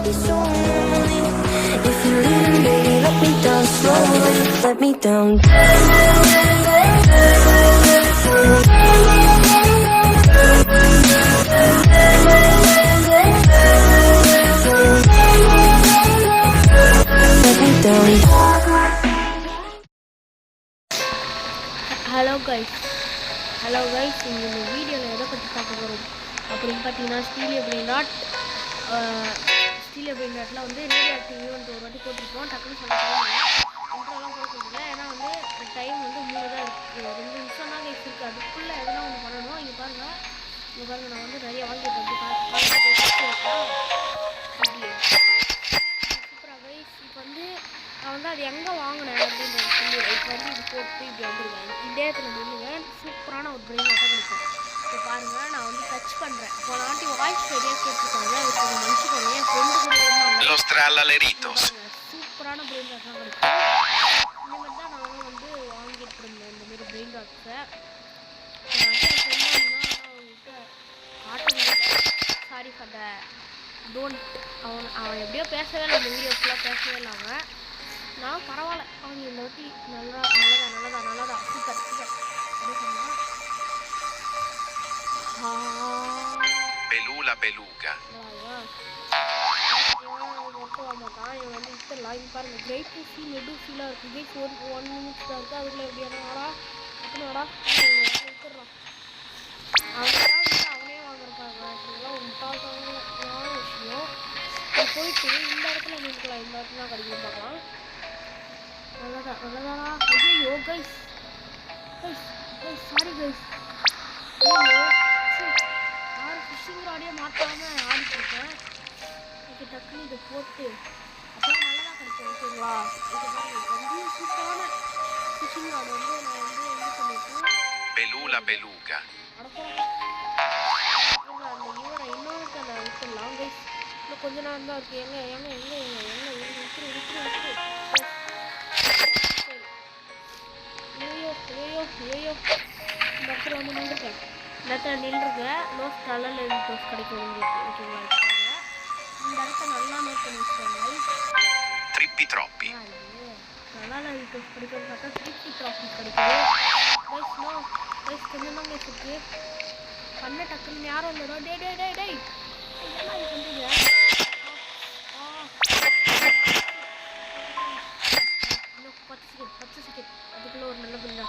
be so lonely. If you're leaving, baby, let me down slowly. Let me down. Let me down. Hello guys இந்த வீடியோவில் எதை பற்றி பார்க்க போகிறோம் அப்படின்னு பார்த்தீங்கன்னா ஸ்டீலியோ பிரெயின் ராட்டில் வந்து ரேடியோ ஆக்டிவ் ஈவெண்ட் ஒரு வாட்டி போட்டிருக்கோம். டக்குன்னு சொல்ல இன்ட்ரோலாம் போட கொடுக்கல. ஏன்னா வந்து டைம் வந்து 3 தான் இருக்குது, 2 நிமிஷம் தான் கைஸ் இருக்குது. அதுக்குள்ளே எதனா ஒன்று பண்ணணும். இங்கே பாருங்கள் நான் வந்து நிறைய வாங்கிட்டு வந்து சூப்பராக கைஸ். இப்போ வந்து நான் வந்து அது எங்கே வாங்கினேன் அப்படின்னு சொல்லி இப்போ வந்து இது போட்டு இப்படி வந்துருக்கேன். இதே இடத்துல நின்றுங்க சூப்பரான ஒரு பிரெயின் ஆட்டம் கிடைக்கும். இப்போ பாருங்கள் நான் வந்து டச் பண்ணுறேன். இப்போ நாட்டி வாய்ஸ் ரெடியாக கேட்டுருக்காங்க. அதுக்கு ஒரு மனுஷன் என் ஃப்ரெண்டு கூட சூப்பரான பிரெயின் ஆட்டம் கிடைக்கும். இந்த மாதிரி தான் நானும் வந்து வாங்கிட்டு இருந்தேன் இந்தமாரி பிரெயின் ஆட்ஸை. அவங்ககிட்ட காட்ட சாரி ஃபார் த டோன்ட் அவன் எப்படியோ பேசவே இல்லை. இந்த வீடியோ ஃபுல்லாக பேசவே இல்லை அவன். நான் பரவாயில்ல அவங்க இந்த வாட்டி நல்லதா சூப்பர் அப்படி சொன்னா மாட்டான். இவன் வந்து இத்தலாம் இங்கே பாருங்கள் கிரேட் ஃபீல் மெடூஃபீலாக இருக்குது. கிரேட் 1 மினிட்ஸ் தான் இருக்குது. அதுக்குள்ளே எப்படியானா வாடா விட்டுறான். அவனே வாங்குறப்பாங்க. இதெல்லாம் ஒரு முட்டாள்தனமான விஷயம். போயிட்டு இந்த இடத்துல நிற்கலாம். இந்த இடத்துல தான் கிடைக்கும் பார்க்கலாம். நல்லதானா ஐயோ கைஸ் சாரி கைஸ். யாரும் ஃபிஷிங் ராடியே மாற்றாமல் ஆடிட்டு இருக்கேன். எனக்கு டக்குன்னு இதை போட்டு அப்புறம் நல்லதாக கிடைக்கும். ஓகேங்களா? இது வந்து சூப்பரான ஃபிஷிங் ராடு வந்து நான் வந்து என்ன பண்ணியிருக்கேன் அந்த இவரை இன்னொருத்த அதை விட்டுடலாம் கைஸ். இன்னும் கொஞ்ச நேரம் தான் இருக்குது. எங்கே ஐயோ இந்த இடத்துல வந்து நின்றுருக்கேன். இந்த இடத்துல நின்றுருக்கேன். லோஸ் கலரில் டோஸ் கிடைக்கும் உங்களுக்கு. ஓகேங்களா? இந்த இடத்த நல்லா நோட் பண்ணி வச்சுக்கோங்க. நல்லா டோஸ் கிடைக்கும் பார்த்தா ட்ரிப்பி ட்ராஃபி கிடைக்கும். கொஞ்சம் தான் இருக்குது பண்ண டக்குன்னு யாரும் இல்லைடா. டே என்ன இது பண்ணுறீங்க? இன்னும் 10 செகண்ட் அதுக்குள்ளே ஒரு நல்ல பிள்ளை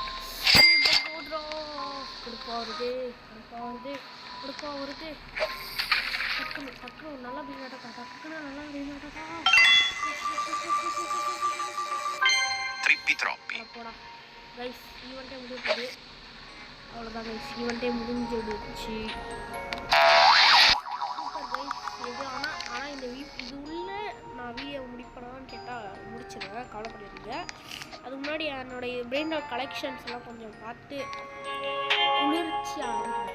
கொடுப்பா வருது. டக்குன்னு ஒரு நல்ல பிள்ளைட்டக்கா போடா கைஸ். ஈவெண்ட்டே முடிஞ்சது. அவ்வளோதான் கைஸ், ஈவெண்ட்டே முடிஞ்சிடுச்சு. Super guys. இது ஆனால் இந்த இது உள்ள நான் வீடியோ முடிப்பேனான்னு கேட்டால் முடிச்சிடுவேன், கவலைப்படாதீங்க. அதுக்கு முன்னாடி என்னுடைய பிரெயின் ராட் கலெக்ஷன்ஸ் எல்லாம் கொஞ்சம் பார்த்து குளிர்ச்சியாக இருக்கும்.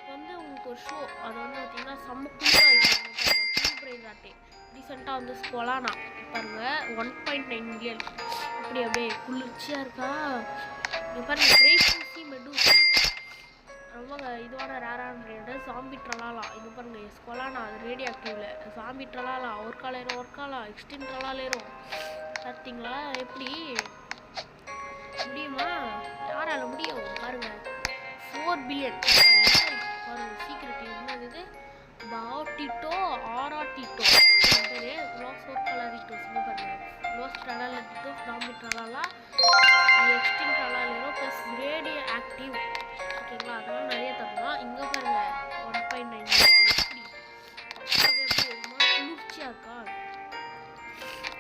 வந்து உங்களுக்கு ஒரு ஷோ அது வந்து பார்த்திங்கன்னா செம்ம குளிராக இருக்கும். புது பிரெயின் ராட்டே ரீசெண்டாக வந்து ஸ்கொலானா பாருங்கள் 1.9 மில்லியன் அப்படியே குளிர்ச்சியாக இருக்கா. இங்கே பாருங்கள் கிரேட் மெடூசி ரொம்ப இதுவான ரேரான பிரெயின் சாம்பி ட்ரலாலா. இது பாருங்கள் ஸ்கொலானா அது ரேடியோ ஆக்டிவில் சாம்பி ட்ரலாலா ஒர்க்காலா எக்ஸ்டின் ட்ரலாலேரும் பார்த்தீங்களா? எப்படி முடியுமா? யாரால முடியும்? பாருங்கள் 4 பில்லியன் பாருங்கள். சீக்கிரட் என்னது பாட்டிட்டோ ஆராட்டிட்டோ பேர் க்ளாஸ் ஒர்க்காலரிட்டோஸ். இங்கே பாருங்கள் க்ளாஸ் ட்ரலாலிட்டோஸ் சாம்பி ட்ரலாலா எக்ஸ்டின் ட்ரலாலேரும் ப்ளஸ் ரேடியோ ஆக்டிவ். ஓகேங்களா? அதெல்லாம் நிறைய தரலாம். இங்கே பாருங்கள் 1.9 எப்படி குளிர்ச்சியாக இருக்கா.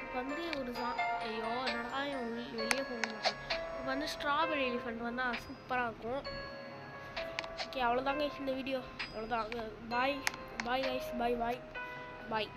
இப்போ வந்து ஒரு ஐயோ என்னடா வெளியே போக மாட்டேன். இப்போ வந்து ஸ்ட்ராபெரி எலிஃபெண்ட் வந்தால் சூப்பராக இருக்கும். ஓகே அவ்வளோதாங்க இந்த வீடியோ. அவ்வளோதான். Bye guys. பாய்